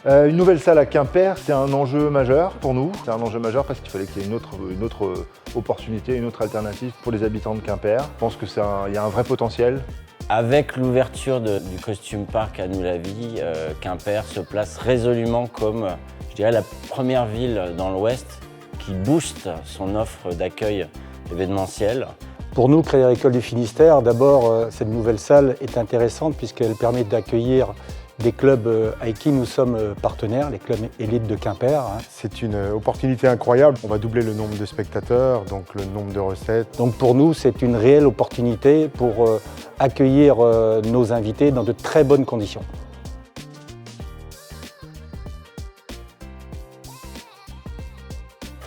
Une nouvelle salle à Quimper, c'est un enjeu majeur pour nous. C'est un enjeu majeur parce qu'il fallait qu'il y ait une autre opportunité, une autre alternative pour les habitants de Quimper. Je pense qu'il y a un vrai potentiel. Avec l'ouverture du Costume Park à Nous la Vie, Quimper se place résolument comme, je dirais, la première ville dans l'Ouest qui booste son offre d'accueil événementiel. Pour nous, Crédit Agricole du Finistère, d'abord, cette nouvelle salle est intéressante puisqu'elle permet d'accueillir des clubs avec qui nous sommes partenaires, les clubs élites de Quimper. C'est une opportunité incroyable. On va doubler le nombre de spectateurs, donc le nombre de recettes. Donc pour nous, c'est une réelle opportunité pour accueillir nos invités dans de très bonnes conditions.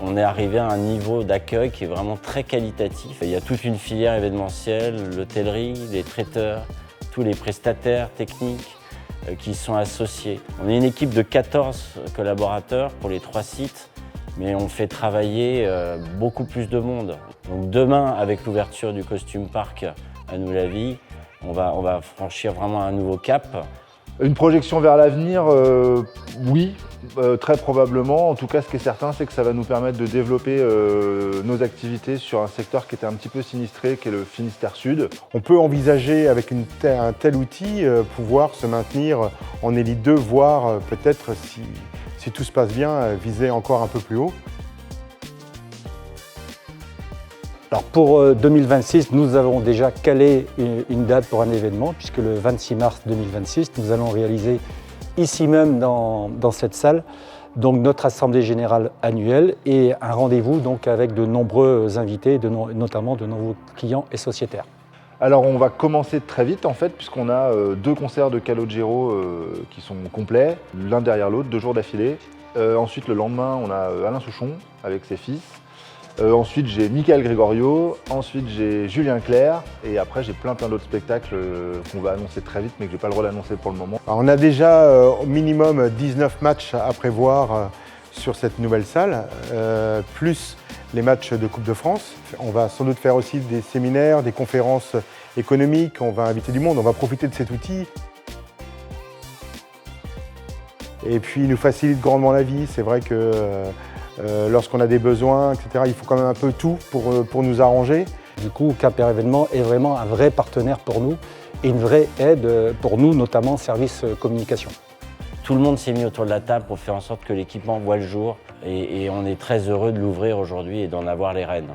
On est arrivé à un niveau d'accueil qui est vraiment très qualitatif. Il y a toute une filière événementielle, l'hôtellerie, les traiteurs, tous les prestataires techniques qui sont associés. On est une équipe de 14 collaborateurs pour les 3 sites, mais on fait travailler beaucoup plus de monde. Donc demain, avec l'ouverture du Costume Park à Nous la Vie, on va franchir vraiment un nouveau cap. Une projection vers l'avenir, oui, très probablement. En tout cas, ce qui est certain, c'est que ça va nous permettre de développer nos activités sur un secteur qui était un petit peu sinistré, qui est le Finistère Sud. On peut envisager avec un tel outil pouvoir se maintenir en élite 2, voire peut-être, si tout se passe bien, viser encore un peu plus haut. Alors pour 2026, nous avons déjà calé une date pour un événement, puisque le 26 mars 2026, nous allons réaliser ici même dans cette salle donc notre assemblée générale annuelle et un rendez-vous donc avec de nombreux invités, notamment de nombreux clients et sociétaires. Alors on va commencer très vite en fait, puisqu'on a 2 concerts de Calogero qui sont complets, l'un derrière l'autre, 2 jours d'affilée. Ensuite le lendemain, on a Alain Souchon avec ses fils. Ensuite j'ai Michael Gregorio, ensuite j'ai Julien Clerc et après j'ai plein d'autres spectacles qu'on va annoncer très vite mais que je n'ai pas le droit d'annoncer pour le moment. Alors, on a déjà au minimum 19 matchs à prévoir sur cette nouvelle salle, plus les matchs de Coupe de France. On va sans doute faire aussi des séminaires, des conférences économiques, on va inviter du monde, on va profiter de cet outil. Et puis il nous facilite grandement la vie, c'est vrai que lorsqu'on a des besoins, etc., il faut quand même un peu tout pour nous arranger. Du coup, Quimper Événements est vraiment un vrai partenaire pour nous et une vraie aide pour nous, notamment service communication. Tout le monde s'est mis autour de la table pour faire en sorte que l'équipement voit le jour et on est très heureux de l'ouvrir aujourd'hui et d'en avoir les rênes.